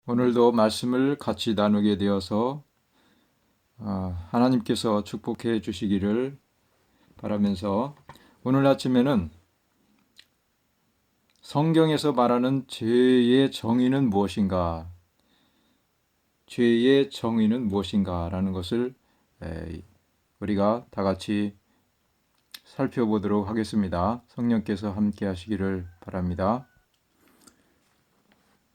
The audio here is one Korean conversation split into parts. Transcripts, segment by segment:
오늘도 말씀을 같이 나누게 되어서 하나님께서 축복해 주시기를 바라면서 오늘 아침에는 성경에서 말하는 죄의 정의는 무엇인가, 죄의 정의는 무엇인가 라는 것을 우리가 다 같이 살펴보도록 하겠습니다. 성령께서 함께 하시기를 바랍니다.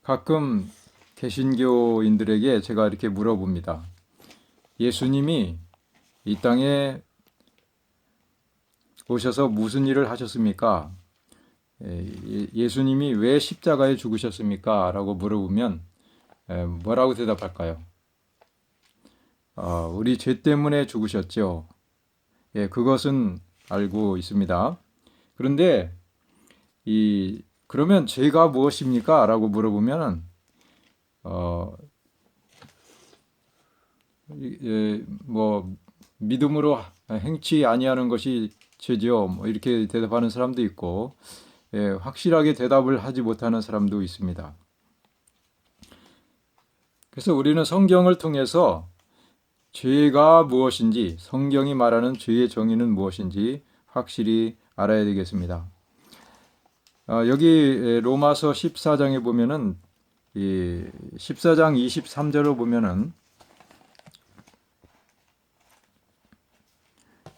가끔 개신교인들에게 제가 이렇게 물어봅니다. 예수님이 이 땅에 오셔서 무슨 일을 하셨습니까? 예수님이 왜 십자가에 죽으셨습니까? 라고 물어보면 뭐라고 대답할까요? 우리 죄 때문에 죽으셨죠. 그것은 알고 있습니다. 그런데 그러면 죄가 무엇입니까? 라고 물어보면 믿음으로 행치 아니하는 것이 죄죠. 이렇게 대답하는 사람도 있고, 확실하게 대답을 하지 못하는 사람도 있습니다. 그래서 우리는 성경을 통해서 죄가 무엇인지, 성경이 말하는 죄의 정의는 무엇인지 확실히 알아야 되겠습니다. 여기 로마서 14장에 보면은 14장 23절을 보면은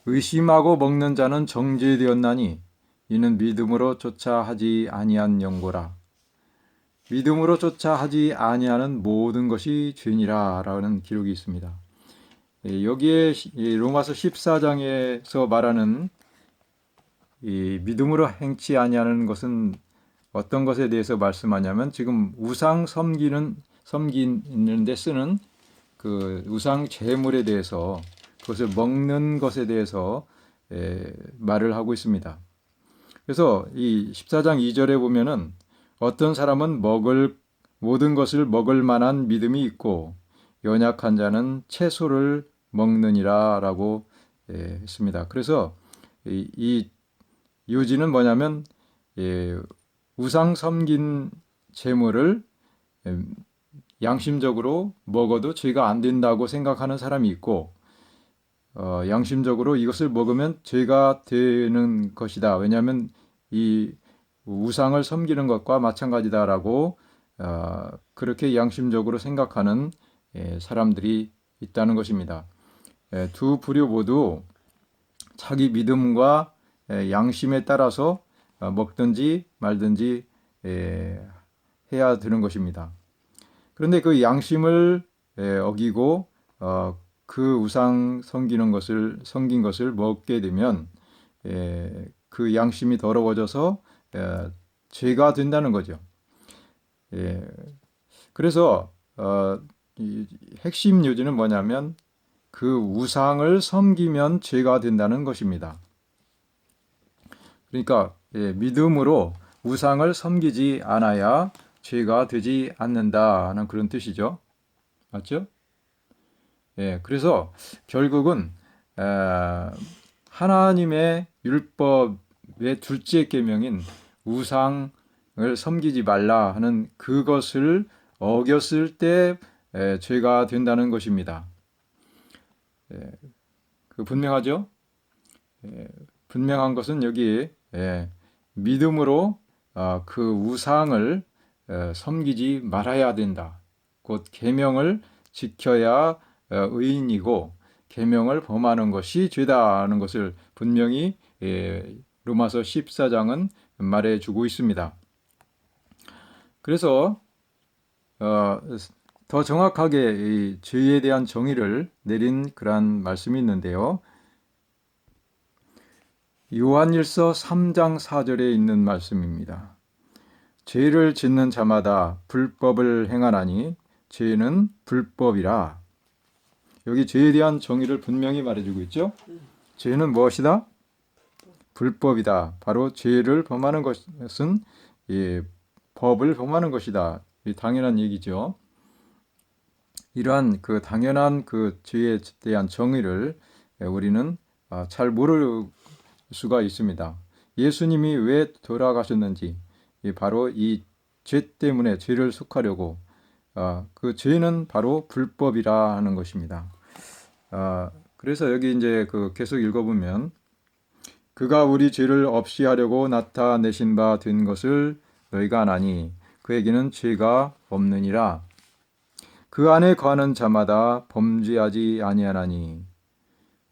의심하고 먹는 자는 정죄되었나니 이는 믿음으로 쫓아 하지 아니한 영고라. 믿음으로 쫓아 하지 아니하는 모든 것이 죄니라 라는 기록이 있습니다. 여기에 로마서 14장에서 말하는 이 믿음으로 행치 아니하는 것은 어떤 것에 대해서 말씀하냐면 지금 우상 섬기는 데 쓰는 그 우상 제물에 대해서, 그것을 먹는 것에 대해서 말을 하고 있습니다. 그래서 이 14장 2절에 보면은 어떤 사람은 모든 것을 먹을 만한 믿음이 있고 연약한 자는 채소를 먹느니라 라고 했습니다. 그래서 이 요지는 뭐냐면 우상 섬긴 제물을 양심적으로 먹어도 죄가 안 된다고 생각하는 사람이 있고, 양심적으로 이것을 먹으면 죄가 되는 것이다. 왜냐하면 이 우상을 섬기는 것과 마찬가지다라고 그렇게 양심적으로 생각하는 사람들이 있다는 것입니다. 두 부류 모두 자기 믿음과 양심에 따라서 먹든지 말든지 해야 되는 것입니다. 그런데 그 양심을 어기고 그 우상 섬긴 것을 먹게 되면 그 양심이 더러워져서 죄가 된다는 거죠. 그래서 이 핵심 요지는 뭐냐면 그 우상을 섬기면 죄가 된다는 것입니다. 그러니까 믿음으로 우상을 섬기지 않아야 죄가 되지 않는다는 그런 뜻이죠. 맞죠? 그래서 결국은 하나님의 율법의 둘째 계명인 우상을 섬기지 말라 하는 그것을 어겼을 때 죄가 된다는 것입니다. 분명하죠? 분명한 것은 여기 믿음으로 그 우상을 섬기지 말아야 된다. 곧 계명을 지켜야 의인이고 계명을 범하는 것이 죄다라는 것을 분명히 로마서 14장은 말해주고 있습니다. 그래서 더 정확하게 이 죄에 대한 정의를 내린 그러한 말씀이 있는데요. 요한일서 3장 4절에 있는 말씀입니다. 죄를 짓는 자마다 불법을 행하나니 죄는 불법이라. 여기 죄에 대한 정의를 분명히 말해주고 있죠. 죄는 무엇이다? 불법이다. 바로 죄를 범하는 것은 법을 범하는 것이다. 당연한 얘기죠. 이러한 그 당연한 그 죄에 대한 정의를 우리는 잘 모를 수가 있습니다. 예수님이 왜 돌아가셨는지 바로 이 죄 때문에 죄를 속하려고 그 죄는 바로 불법이라 하는 것입니다. 그래서 여기 이제 계속 읽어보면 그가 우리 죄를 없이 하려고 나타내신 바 된 것을 너희가 아나니 그에게는 죄가 없느니라. 그 안에 거하는 자마다 범죄하지 아니하나니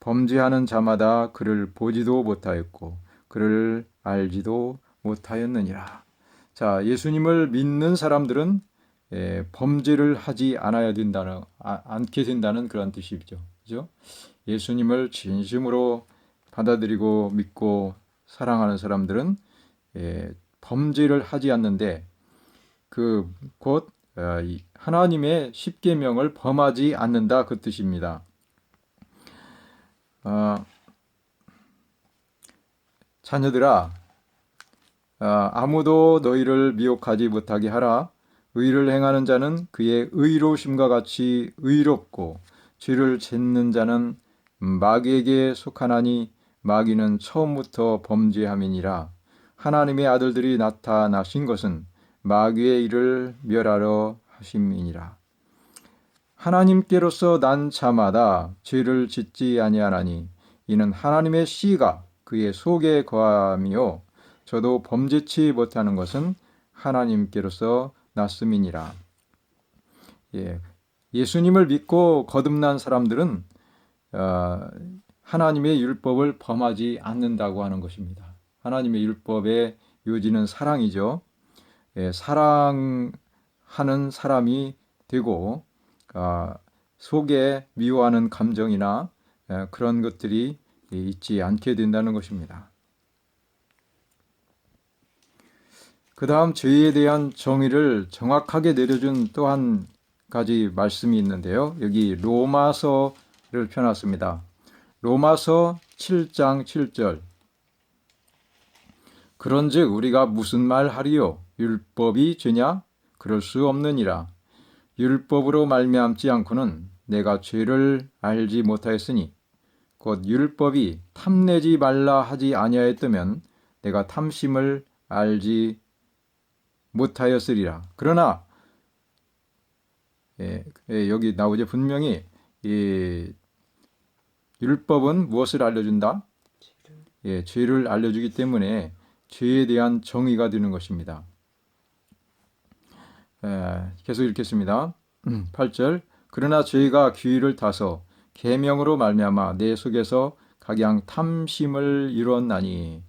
범죄하는 자마다 그를 보지도 못하였고 그를 알지도 못하였느니라. 자, 예수님을 믿는 사람들은 범죄를 하지 않게 된다는 그런 뜻이죠. 그죠? 예수님을 진심으로 받아들이고 믿고 사랑하는 사람들은 범죄를 하지 않는데 곧 하나님의 십계명을 범하지 않는다 그 뜻입니다. 자녀들아, 아무도 너희를 미혹하지 못하게 하라. 의를 행하는 자는 그의 의로우심과 같이 의롭고 죄를 짓는 자는 마귀에게 속하나니 마귀는 처음부터 범죄함이니라. 하나님의 아들들이 나타나신 것은 마귀의 일을 멸하러 하심이니라. 하나님께로서 난 자마다 죄를 짓지 아니하나니 이는 하나님의 씨가 그의 속에 거함이요 저도 범죄치 못하는 것은 하나님께로서 났음이니라. 예수님을 믿고 거듭난 사람들은 하나님의 율법을 범하지 않는다고 하는 것입니다. 하나님의 율법의 요지는 사랑이죠. 사랑하는 사람이 되고 속에 미워하는 감정이나 그런 것들이 있지 않게 된다는 것입니다. 그 다음 죄에 대한 정의를 정확하게 내려준 또 한 가지 말씀이 있는데요. 여기 로마서를 펴놨습니다. 로마서 7장 7절. 그런즉 우리가 무슨 말 하리요? 율법이 죄냐? 그럴 수 없느니라. 율법으로 말미암지 않고는 내가 죄를 알지 못하였으니 곧 율법이 탐내지 말라 하지 아니하였다면 내가 탐심을 알지 못하였으리라. 그러나 여기 나오죠. 분명히 율법은 무엇을 알려준다? 죄를 알려주기 때문에 죄에 대한 정의가 되는 것입니다. 계속 읽겠습니다. 8절. 그러나 죄가 귀를 타서 계명으로 말미암아 내 속에서 각양 탐심을 이루었나니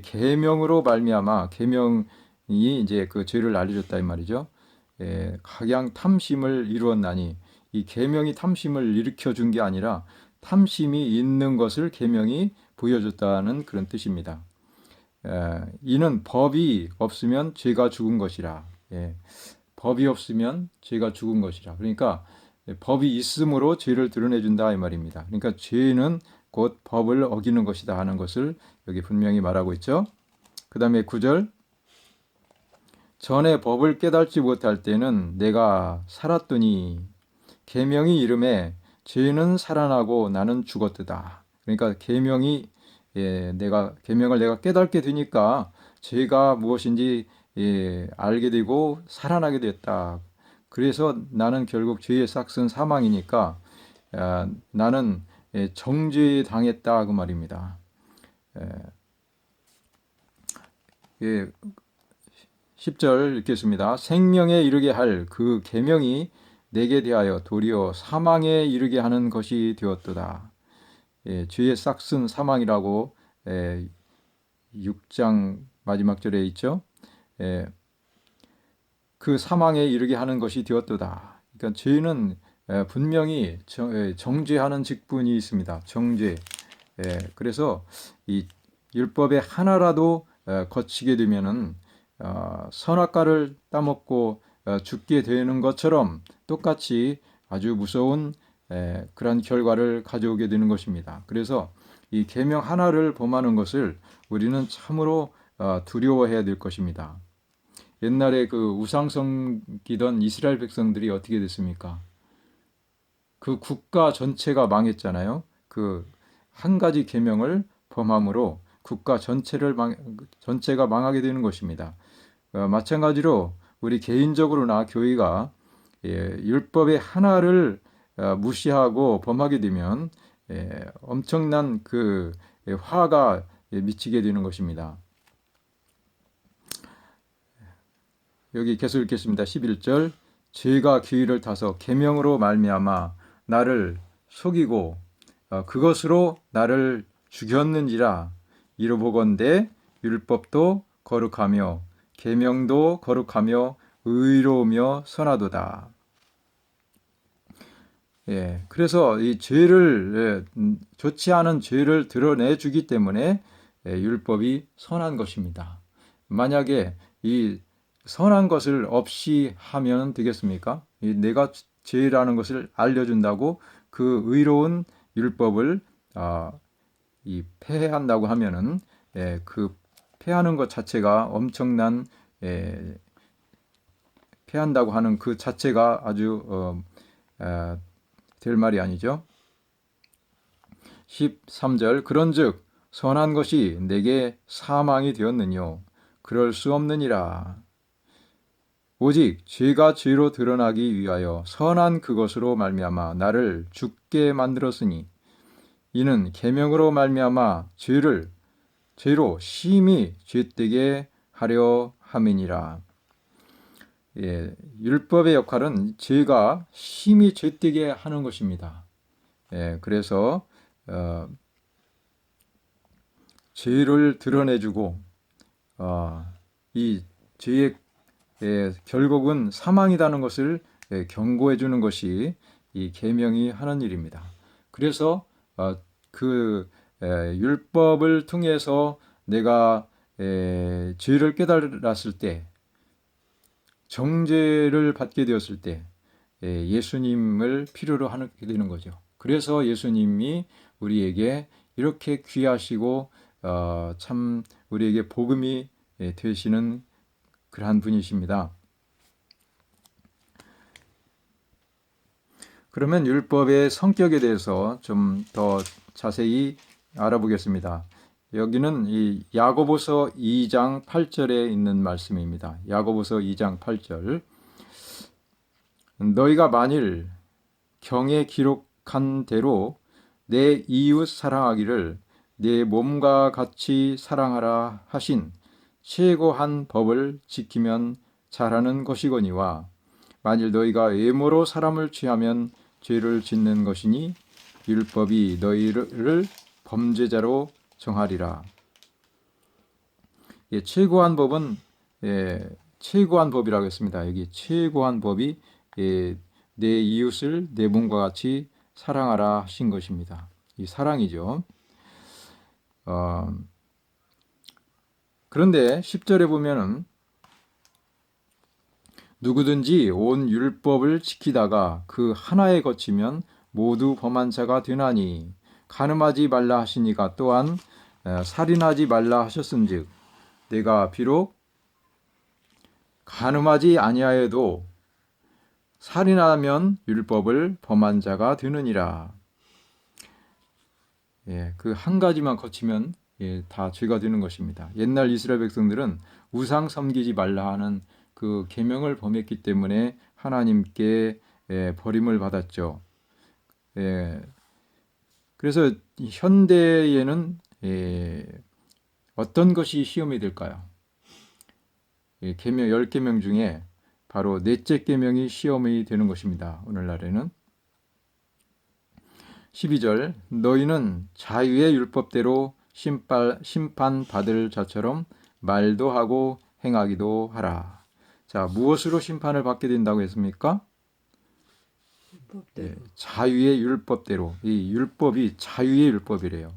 계명으로 말미암아 계명이 이제 그 죄를 알려줬다 이 말이죠. 각양 탐심을 이루었나니 이 계명이 탐심을 일으켜 준 게 아니라 탐심이 있는 것을 계명이 보여줬다는 그런 뜻입니다. 이는 법이 없으면 죄가 죽은 것이라. 법이 없으면 죄가 죽은 것이라. 그러니까 법이 있음으로 죄를 드러내준다 이 말입니다. 그러니까 죄는 곧 법을 어기는 것이다 하는 것을 여기 분명히 말하고 있죠. 그 다음에 9절. 전에 법을 깨닫지 못할 때는 내가 살았더니 계명이 이름에 죄는 살아나고 나는 죽었도다. 그러니까 계명을 내가 깨닫게 되니까 죄가 무엇인지 알게 되고 살아나게 됐다. 그래서 나는 결국 죄의 삭은 사망이니까 나는 정죄에 당했다 그 말입니다. 10절 읽겠습니다. 생명에 이르게 할 그 계명이 내게 대하여 도리어 사망에 이르게 하는 것이 되었도다. 죄의 삭은 사망이라고 6장 마지막 절에 있죠. 그 사망에 이르게 하는 것이 되었도다. 그러니까 죄는 분명히 정죄하는 직분이 있습니다. 정죄. 그래서 이 율법의 하나라도 거치게 되면은 선악과를 따먹고 죽게 되는 것처럼 똑같이 아주 무서운 그런 결과를 가져오게 되는 것입니다. 그래서 이 계명 하나를 범하는 것을 우리는 참으로 두려워해야 될 것입니다. 옛날에 그 우상 섬기던 이스라엘 백성들이 어떻게 됐습니까? 그 국가 전체가 망했잖아요. 그 한 가지 계명을 범함으로 국가 전체가 망하게 되는 것입니다. 마찬가지로 우리 개인적으로나 교회가 율법의 하나를 무시하고 범하게 되면 엄청난 그 화가 미치게 되는 것입니다. 여기 계속 읽겠습니다. 11절 죄가 귀를 타서 계명으로 말미암아 나를 속이고 그것으로 나를 죽였는지라. 이로보건대 율법도 거룩하며 계명도 거룩하며 의로우며 선하도다. 그래서 이 죄를 좋지 않은 죄를 드러내 주기 때문에 율법이 선한 것입니다. 만약에 이 선한 것을 없이 하면 되겠습니까? 내가 죄라는 것을 알려준다고 그 의로운 율법을 폐해한다고 하면은 그 폐하는 것 자체가 엄청난 폐한다고 하는 그 자체가 아주 될 말이 아니죠. 13절 그런즉 선한 것이 내게 사망이 되었느뇨 그럴 수 없느니라. 오직 죄가 죄로 드러나기 위하여 선한 그것으로 말미암아 나를 죽게 만들었으니 이는 계명으로 말미암아 죄로 심히 죄되게 하려 함이니라. 율법의 역할은 죄가 심히 죄되게 하는 것입니다. 그래서 죄를 드러내주고 이 죄의 결국은 사망이라는 것을 경고해 주는 것이 이 계명이 하는 일입니다. 그래서 그 율법을 통해서 내가 죄를 깨달았을 때, 정죄를 받게 되었을 때 예수님을 필요로 하게 되는 거죠. 그래서 예수님이 우리에게 이렇게 귀하시고 참 우리에게 복음이 되시는 그러한 분이십니다. 그러면 율법의 성격에 대해서 좀 더 자세히 알아보겠습니다. 여기는 이 야고보서 2장 8절에 있는 말씀입니다. 야고보서 2장 8절. 너희가 만일 경에 기록한 대로 내 이웃 사랑하기를 내 몸과 같이 사랑하라 하신 최고한 법을 지키면 잘하는 것이거니와 만일 너희가 외모로 사람을 취하면 죄를 짓는 것이니 율법이 너희를 범죄자로 정하리라. 최고한 법은 최고한 법이라고 했습니다. 여기 최고한 법이 내 이웃을 내 몸과 같이 사랑하라 하신 것입니다. 이 사랑이죠. 그런데 10절에 보면은 누구든지 온 율법을 지키다가 그 하나에 거치면 모두 범한 자가 되나니 간음하지 말라 하시니가 또한 살인하지 말라 하셨은즉 내가 비록 간음하지 아니하여도 살인하면 율법을 범한 자가 되느니라. 그 한 가지만 거치면 다 죄가 되는 것입니다. 옛날 이스라엘 백성들은 우상 섬기지 말라 하는 그 계명을 범했기 때문에 하나님께 버림을 받았죠. 그래서 현대에는 어떤 것이 시험이 될까요? 계명 10계명 중에 바로 넷째 계명이 시험이 되는 것입니다. 오늘날에는 12절 너희는 자유의 율법대로 심판받을 자처럼 말도 하고 행하기도 하라. 자, 무엇으로 심판을 받게 된다고 했습니까? 자유의 율법대로. 이 율법이 자유의 율법이래요.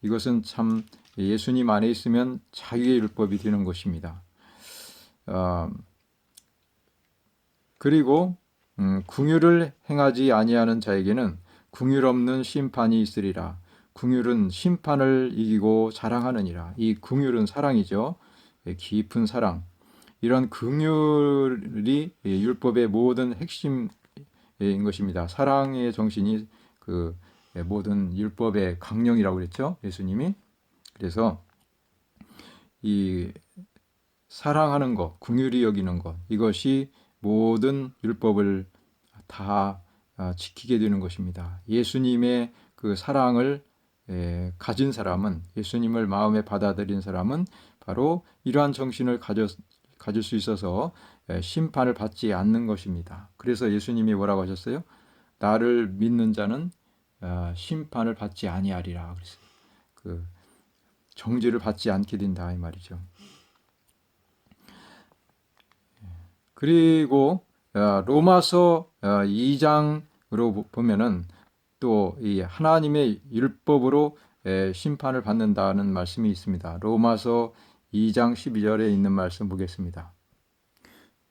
이것은 참 예수님 안에 있으면 자유의 율법이 되는 것입니다. 그리고 긍휼을 행하지 아니하는 자에게는 긍휼 없는 심판이 있으리라. 긍휼은 심판을 이기고 자랑하느니라. 이 긍휼은 사랑이죠. 깊은 사랑. 이런 긍휼이 율법의 모든 핵심인 것입니다. 사랑의 정신이 그 모든 율법의 강령이라고 그랬죠. 예수님이. 그래서 이 사랑하는 것, 긍휼히 여기는 것, 이것이 모든 율법을 다 지키게 되는 것입니다. 예수님의 그 사랑을 가진 사람은, 예수님을 마음에 받아들인 사람은 바로 이러한 정신을 가질 수 있어서 심판을 받지 않는 것입니다. 그래서 예수님이 뭐라고 하셨어요? 나를 믿는 자는 심판을 받지 아니하리라 그랬어요. 그 정죄를 받지 않게 된다 이 말이죠. 그리고 로마서 2장으로 보면은 또 이 하나님의 율법으로 심판을 받는다는 말씀이 있습니다. 로마서 2장 12절에 있는 말씀 보겠습니다.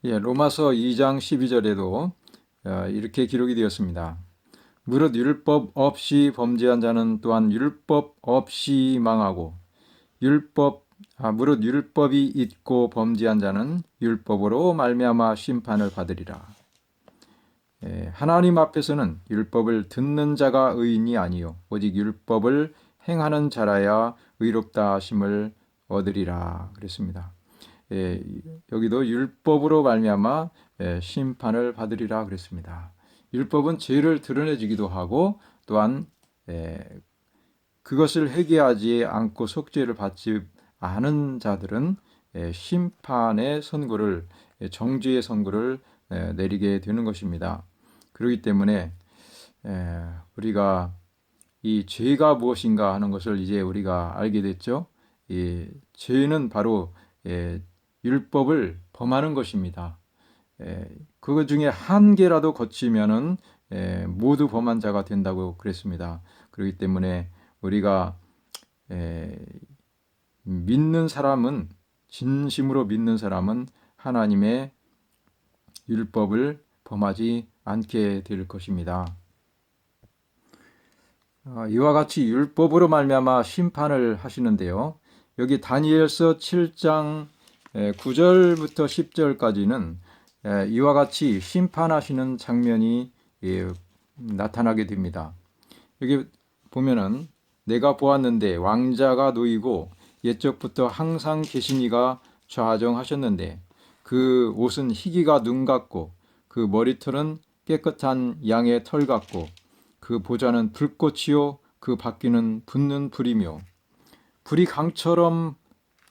로마서 2장 12절에도 이렇게 기록이 되었습니다. 무릇 율법 없이 범죄한 자는 또한 율법 없이 망하고 무릇 율법이 있고 범죄한 자는 율법으로 말미암아 심판을 받으리라. 하나님 앞에서는 율법을 듣는 자가 의인이 아니요 오직 율법을 행하는 자라야 의롭다 하심을 얻으리라 그랬습니다. 여기도 율법으로 말미암아 심판을 받으리라 그랬습니다. 율법은 죄를 드러내주기도 하고 또한 그것을 회개하지 않고 속죄를 받지 않은 자들은 심판의 선고를, 정죄의 선고를 내리게 되는 것입니다. 그렇기 때문에 우리가 이 죄가 무엇인가 하는 것을 이제 우리가 알게 됐죠. 이 죄는 바로 율법을 범하는 것입니다. 그것 중에 한 개라도 거치면은 모두 범한 자가 된다고 그랬습니다. 그렇기 때문에 우리가 믿는 사람은, 진심으로 믿는 사람은 하나님의 율법을 범하지 않게 될 것입니다. 이와 같이 율법으로 말미암아 심판을 하시는데요. 여기 다니엘서 7장 9절부터 10절까지는 이와 같이 심판하시는 장면이 나타나게 됩니다. 여기 보면은 내가 보았는데 왕자가 놓이고 옛적부터 항상 계신 이가 좌정하셨는데 그 옷은 희기가 눈 같고 그 머리털은 깨끗한 양의 털 같고 그 보좌는 불꽃이요 그 바퀴는 붙는 불이며 불이 강처럼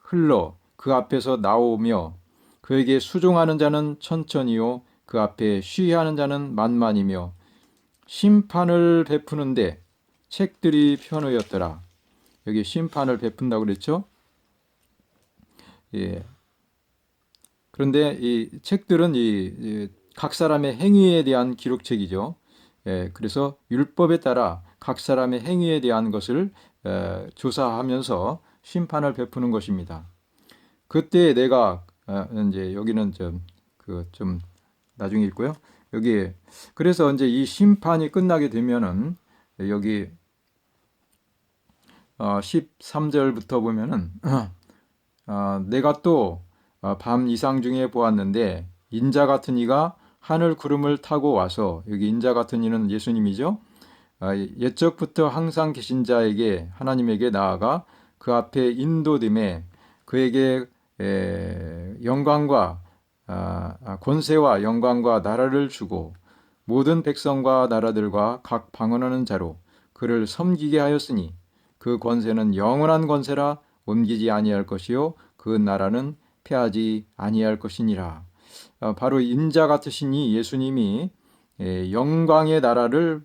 흘러 그 앞에서 나오며 그에게 수종하는 자는 천천히요 그 앞에 쉬하는 자는 만만이며 심판을 베푸는데 책들이 펴놓였더라. 여기 심판을 베푼다고 그랬죠? 그런데 이 책들은 각 사람의 행위에 대한 기록책이죠. 그래서 율법에 따라 각 사람의 행위에 대한 것을 조사하면서 심판을 베푸는 것입니다. 그때 내가 이제 여기는 좀 나중에 읽고요. 여기 그래서 이제 이 심판이 끝나게 되면은 여기 13절부터 보면은 내가 또 밤 이상 중에 보았는데 인자 같은 이가 하늘 구름을 타고 와서, 여기 인자 같은 이는 예수님이죠. 옛적부터 항상 계신 자에게, 하나님에게 나아가 그 앞에 인도됨에 그에게 영광과 권세와 영광과 나라를 주고 모든 백성과 나라들과 각 방언하는 자로 그를 섬기게 하였으니 그 권세는 영원한 권세라 옮기지 아니할 것이요 그 나라는 패하지 아니할 것이니라. 바로 인자 같으신 이 예수님이 영광의 나라를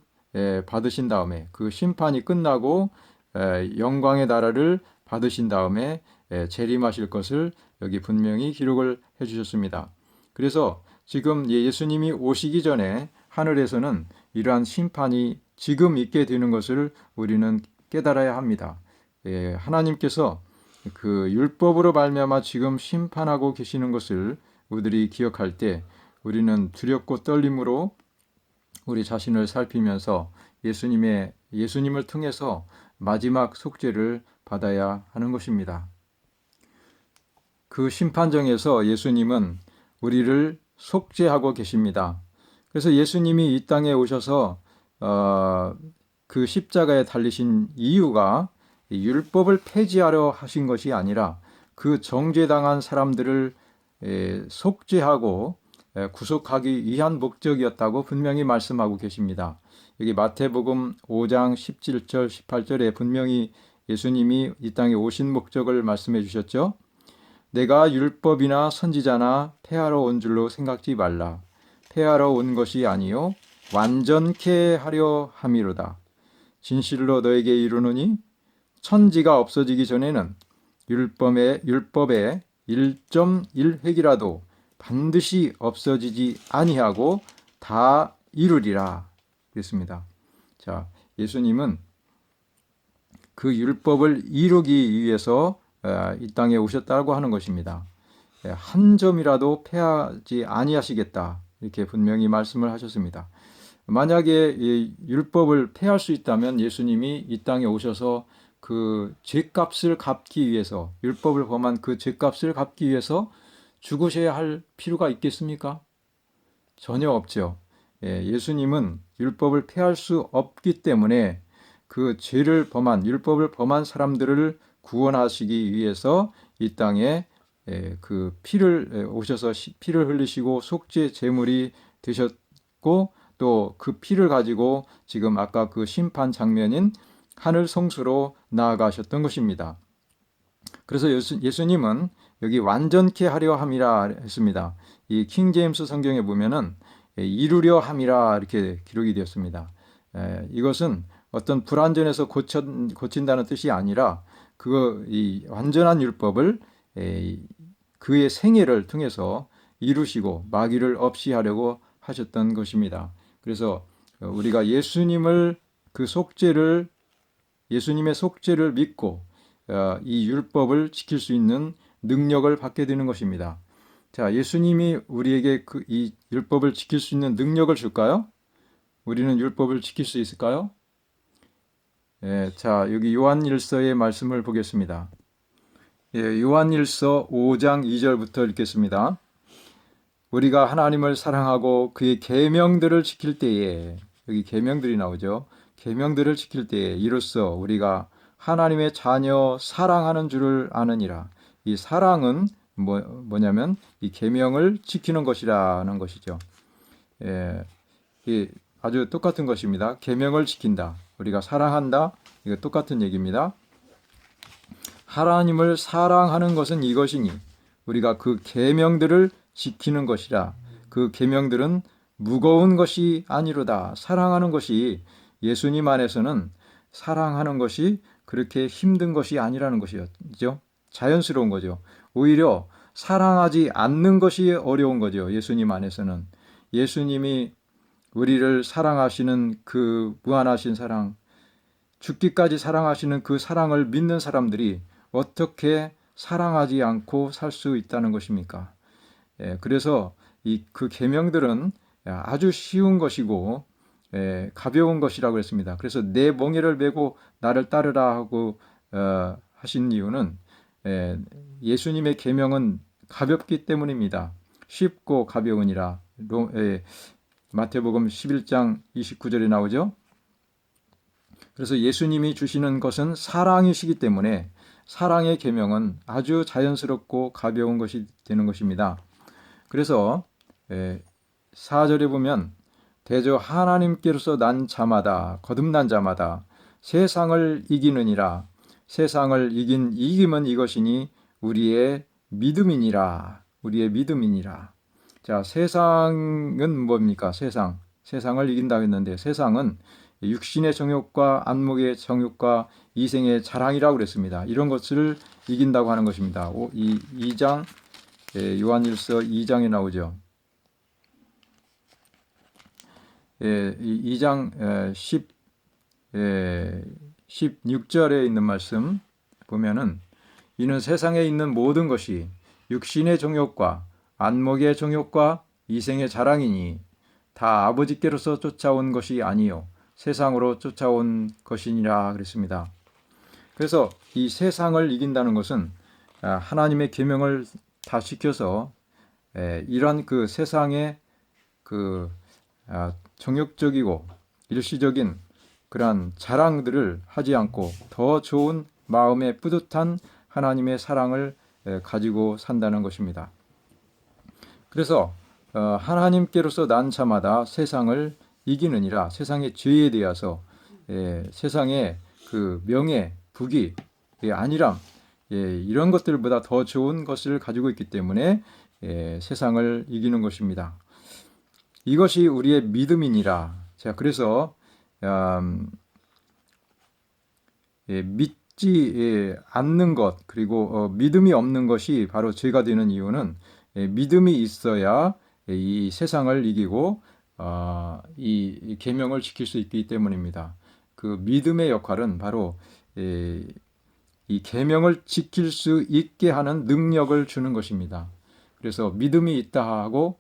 받으신 다음에, 그 심판이 끝나고 영광의 나라를 받으신 다음에 재림하실 것을 여기 분명히 기록을 해주셨습니다. 그래서 지금 예수님이 오시기 전에 하늘에서는 이러한 심판이 지금 있게 되는 것을 우리는 깨달아야 합니다. 하나님께서 그 율법으로 말미암아 지금 심판하고 계시는 것을 우리들이 기억할 때 우리는 두렵고 떨림으로 우리 자신을 살피면서 예수님을 통해서 마지막 속죄를 받아야 하는 것입니다. 그 심판정에서 예수님은 우리를 속죄하고 계십니다. 그래서 예수님이 이 땅에 오셔서 그 십자가에 달리신 이유가 율법을 폐지하려 하신 것이 아니라 그 정죄당한 사람들을 속죄하고 구속하기 위한 목적이었다고 분명히 말씀하고 계십니다. 여기 마태복음 5장 17절 18절에 분명히 예수님이 이 땅에 오신 목적을 말씀해 주셨죠. 내가 율법이나 선지자나 폐하러 온 줄로 생각지 말라. 폐하러 온 것이 아니요 완전케 하려 함이로다. 진실로 너에게 이르노니 천지가 없어지기 전에는 율법의 1.1획이라도 반드시 없어지지 아니하고 다 이루리라 그랬습니다. 자, 예수님은 그 율법을 이루기 위해서 이 땅에 오셨다고 하는 것입니다. 한 점이라도 패하지 아니하시겠다 이렇게 분명히 말씀을 하셨습니다. 만약에 이 율법을 폐할 수 있다면 예수님이 이 땅에 오셔서 그 죄값을 갚기 위해서 율법을 범한 그 죄값을 갚기 위해서 죽으셔야 할 필요가 있겠습니까? 전혀 없죠. 예수님은 율법을 폐할 수 없기 때문에 그 죄를 범한 율법을 범한 사람들을 구원하시기 위해서 이 땅에 그 피를 오셔서 피를 흘리시고 속죄 제물이 되셨고 또 그 피를 가지고 지금 아까 그 심판 장면인 하늘 성수로 나아가셨던 것입니다. 그래서 예수님은 여기 완전케 하려 함이라 했습니다. 이 킹 제임스 성경에 보면은 이루려 함이라 이렇게 기록이 되었습니다. 이것은 어떤 불완전해서 고친다는 뜻이 아니라 이 완전한 율법을 그의 생애를 통해서 이루시고 마귀를 없이 하려고 하셨던 것입니다. 그래서 우리가 예수님의 속죄를 믿고 이 율법을 지킬 수 있는 능력을 받게 되는 것입니다. 자, 예수님이 우리에게 이 율법을 지킬 수 있는 능력을 줄까요? 우리는 율법을 지킬 수 있을까요? 자, 여기 요한일서의 말씀을 보겠습니다. 요한일서 5장 2절부터 읽겠습니다. 우리가 하나님을 사랑하고 그의 계명들을 지킬 때에, 여기 계명들이 나오죠. 계명들을 지킬 때에 이로써 우리가 하나님의 자녀 사랑하는 줄을 아느니라. 이 사랑은 뭐냐면 이 계명을 지키는 것이라는 것이죠. 아주 똑같은 것입니다. 계명을 지킨다. 우리가 사랑한다. 이거 똑같은 얘기입니다. 하나님을 사랑하는 것은 이것이니 우리가 그 계명들을 지키는 것이라. 그 계명들은 무거운 것이 아니로다. 사랑하는 것이 예수님 안에서는 사랑하는 것이 그렇게 힘든 것이 아니라는 것이죠. 자연스러운 거죠. 오히려 사랑하지 않는 것이 어려운 거죠. 예수님 안에서는. 예수님이 우리를 사랑하시는 그 무한하신 사랑, 죽기까지 사랑하시는 그 사랑을 믿는 사람들이 어떻게 사랑하지 않고 살 수 있다는 것입니까? 그래서 그 계명들은 아주 쉬운 것이고 가벼운 것이라고 했습니다. 그래서 내 멍에를 메고 나를 따르라 하고 하신 이유는 예수님의 계명은 가볍기 때문입니다. 쉽고 가벼우니라. 마태복음 11장 29절에 나오죠. 그래서 예수님이 주시는 것은 사랑이시기 때문에 사랑의 계명은 아주 자연스럽고 가벼운 것이 되는 것입니다. 그래서 4절에 보면 대저 하나님께로서 난 자마다 거듭난 자마다 세상을 이기느니라. 세상을 이긴 이김은 이것이니 우리의 믿음이니라. 우리의 믿음이니라. 자, 세상은 뭡니까? 세상을 이긴다고 했는데 세상은 육신의 정욕과 안목의 정욕과 이생의 자랑이라고 그랬습니다. 이런 것을 이긴다고 하는 것입니다. 이 2장 요한일서 2장에 나오죠. 2장 16절에 있는 말씀 보면은 이는 세상에 있는 모든 것이 육신의 정욕과 안목의 정욕과 이생의 자랑이니 다 아버지께로서 쫓아온 것이 아니요 세상으로 쫓아온 것이니라 그랬습니다. 그래서 이 세상을 이긴다는 것은 하나님의 계명을 다 지켜서 이런 그 세상의 그 정욕적이고 일시적인 그러한 자랑들을 하지 않고 더 좋은 마음의 뿌듯한 하나님의 사랑을 가지고 산다는 것입니다. 그래서 하나님께로서 난 자마다 세상을 이기느니라. 세상의 죄에 대해서 세상의 그 명예, 부귀, 안일함, 이런 것들보다 더 좋은 것을 가지고 있기 때문에 세상을 이기는 것입니다. 이것이 우리의 믿음이니라. 자, 그래서 믿지 않는 것, 그리고 믿음이 없는 것이 바로 죄가 되는 이유는 믿음이 있어야 이 세상을 이기고 이 계명을 지킬 수 있기 때문입니다. 그 믿음의 역할은 바로 이 계명을 지킬 수 있게 하는 능력을 주는 것입니다. 그래서 믿음이 있다 하고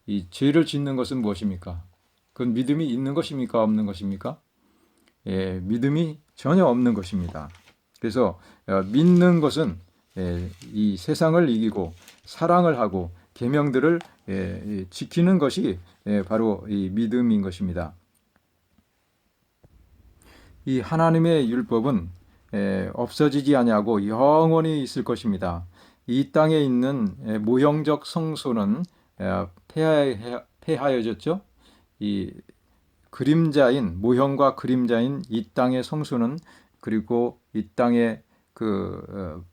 이 죄를 짓는 것은 무엇입니까? 그건 믿음이 있는 것입니까? 없는 것입니까? 믿음이 전혀 없는 것입니다. 그래서 믿는 것은 이 세상을 이기고 사랑을 하고 계명들을 지키는 것이 바로 이 믿음인 것입니다. 이 하나님의 율법은 없어지지 아니하고 영원히 있을 것입니다. 이 땅에 있는 모형적 성소는 폐하여졌죠. 이 그림자인 모형과 그림자인 이 땅의 성소는, 그리고 이 땅에 그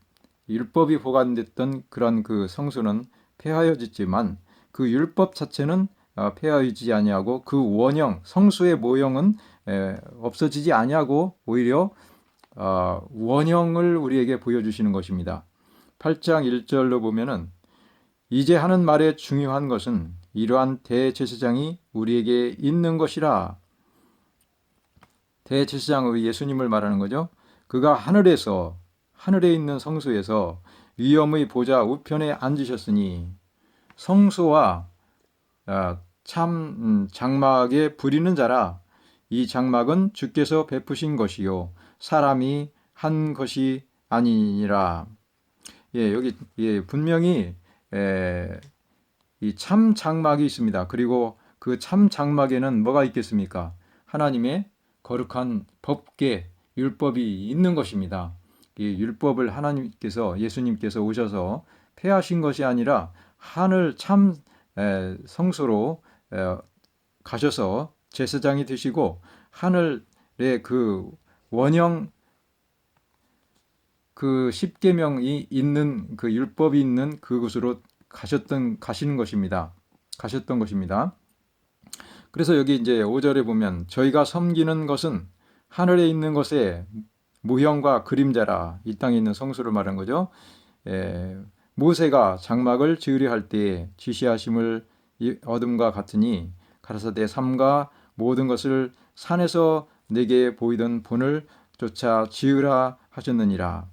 율법이 보관됐던 그런 그 성소는 폐하여졌지만 그 율법 자체는 폐하여지지 아니하고 그 원형 성소의 모형은 없어지지 아니하고 오히려 원형을 우리에게 보여주시는 것입니다. 8장 1절로 보면은 이제 하는 말의 중요한 것은 이러한 대제사장이 우리에게 있는 것이라. 대제사장의 예수님을 말하는 거죠. 그가 하늘에 있는 성소에서 위엄의 보좌 우편에 앉으셨으니 성소와 참 장막에 부리는 자라. 이 장막은 주께서 베푸신 것이요 사람이 한 것이 아니니라. 여기 분명히 이 참 장막이 있습니다. 그리고 그 참 장막에는 뭐가 있겠습니까? 하나님의 거룩한 법계, 율법이 있는 것입니다. 이 율법을 하나님께서, 예수님께서 오셔서 폐하신 것이 아니라 하늘 참 성소로 가셔서 제사장이 되시고 하늘의 그 원형 그 십계명이 있는 그 율법이 있는 그곳으로 가시는 것입니다. 가셨던 것입니다. 그래서 여기 이제 5절에 보면 저희가 섬기는 것은 하늘에 있는 것의 모형과 그림자라. 이 땅에 있는 성소를 말한 거죠. 모세가 장막을 지으려 할 때에 지시하심을 얻음과 같으니 가라사대 삼가 모든 것을 산에서 내게 보이던 본을 쫓아 지으라 하셨느니라.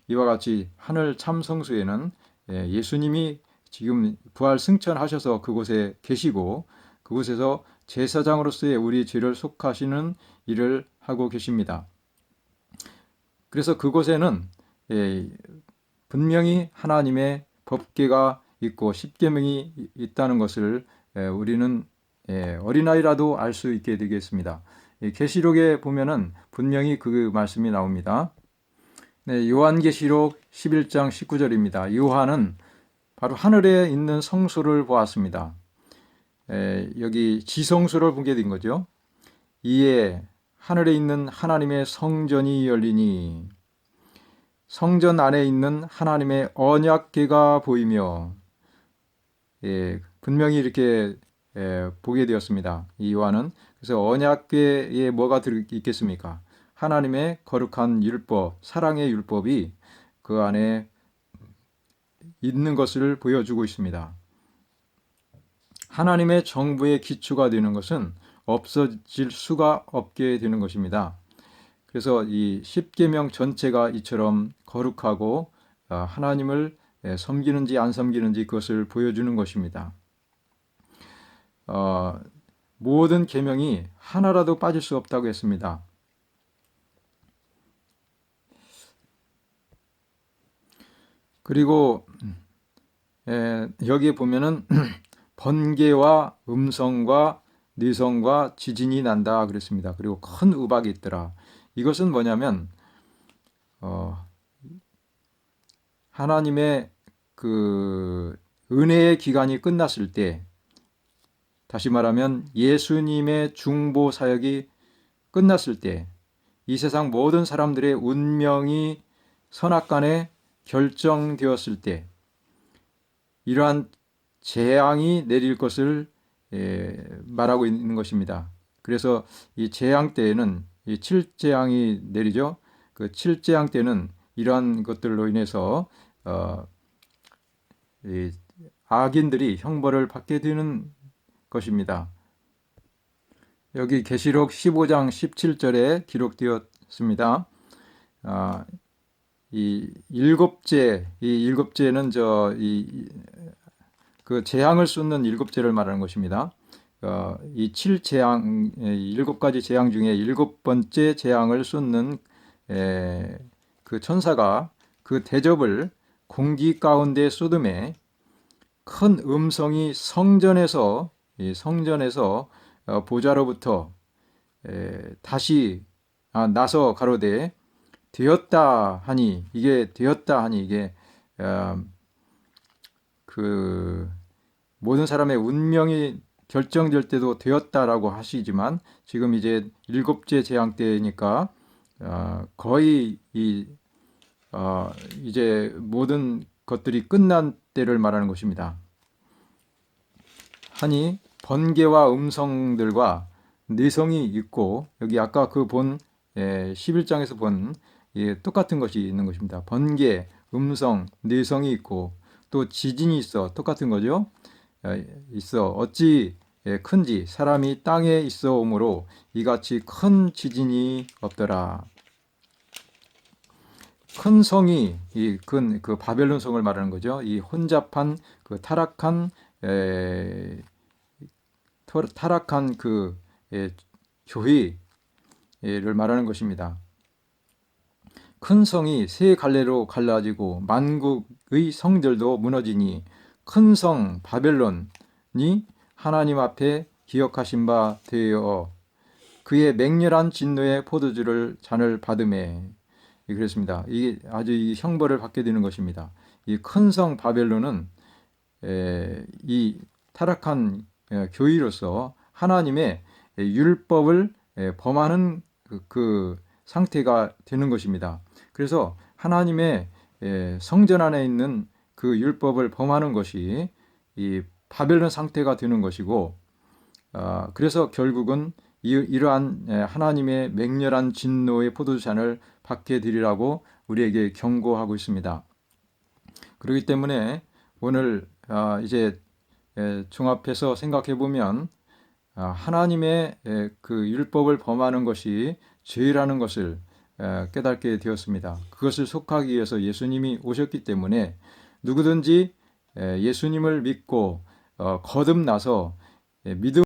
이와 같이 하늘 참 성소에는 예수님이 지금 부활 승천하셔서 그곳에 계시고 그곳에서 제사장으로서의 우리 죄를 속하시는 일을 하고 계십니다. 그래서 그곳에는 분명히 하나님의 법궤가 있고 십계명이 있다는 것을 우리는 어린아이라도 알 수 있게 되겠습니다. 계시록에 보면은 분명히 그 말씀이 나옵니다. 요한계시록 11장 19절입니다. 요한은 바로 하늘에 있는 성소를 보았습니다. 여기 지성소를 보게 된 거죠. 이에 하늘에 있는 하나님의 성전이 열리니 성전 안에 있는 하나님의 언약궤가 보이며 분명히 이렇게 보게 되었습니다. 이 요한은. 그래서 언약궤에 뭐가 있겠습니까? 하나님의 거룩한 율법, 사랑의 율법이 그 안에 있는 것을 보여주고 있습니다. 하나님의 정부의 기초가 되는 것은 없어질 수가 없게 되는 것입니다. 그래서 이 십계명 전체가 이처럼 거룩하고 하나님을 섬기는지 안 섬기는지 그것을 보여주는 것입니다. 모든 계명이 하나라도 빠질 수 없다고 했습니다. 그리고 여기에 보면은 번개와 음성과 뇌성과 지진이 난다 그랬습니다. 그리고 큰 우박이 있더라. 이것은 뭐냐면 하나님의 그 은혜의 기간이 끝났을 때, 다시 말하면 예수님의 중보 사역이 끝났을 때, 이 세상 모든 사람들의 운명이 선악간에 결정되었을 때, 이러한 재앙이 내릴 것을 말하고 있는 것입니다. 그래서 이 재앙 때에는 이 칠재앙이 내리죠. 그 칠재앙 때는 이러한 것들로 인해서 이 악인들이 형벌을 받게 되는 것입니다. 여기 계시록 15장 17절에 기록되었습니다. 이 일곱째는 그 재앙을 쏟는 일곱째를 말하는 것입니다. 이 칠재앙, 일곱 가지 재앙 중에 일곱 번째 재앙을 쏟는 그 천사가 그 대접을 공기 가운데 쏟음에 큰 음성이 성전에서 보좌로부터 다시 나서 가로되 되었다 하니, 이게 그 모든 사람의 운명이 결정될 때도 되었다라고 하시지만, 지금 이제 일곱째 재앙 때니까 거의 이제 모든 것들이 끝난 때를 말하는 것입니다. 하니 번개와 음성들과 내성이 있고, 여기 아까 그 본 11장에서 본 똑같은 것이 있는 것입니다. 번개, 음성, 내성이 있고, 또 지진이 있어. 똑같은 거죠. 있어. 어찌 큰지 사람이 땅에 있어 오므로 이같이 큰 지진이 없더라. 큰 성이 그 바벨론 성을 말하는 거죠. 이 혼잡한 그 타락한 그 교회를 말하는 것입니다. 큰 성이 세 갈래로 갈라지고 만국의 성들도 무너지니 큰 성 바벨론이 하나님 앞에 기억하신 바 되어 그의 맹렬한 진노의 포도주를 잔을 받음에, 그랬습니다. 이게 아주 이 형벌을 받게 되는 것입니다. 이 큰 성 바벨론은 이 타락한 교회로서 하나님의 율법을 범하는 그 상태가 되는 것입니다. 그래서 하나님의 성전 안에 있는 그 율법을 범하는 것이 이 바벨론 상태가 되는 것이고, 그래서 결국은 이러한 하나님의 맹렬한 진노의 포도주잔을 받게 되리라고 우리에게 경고하고 있습니다. 그렇기 때문에 오늘 이제 종합해서 생각해 보면 하나님의 그 율법을 범하는 것이 죄라는 것을 깨닫게 되었습니다. 그것을 속하기 위해서 예수님이 오셨기 때문에 누구든지 예수님을 믿고 거듭나서 믿음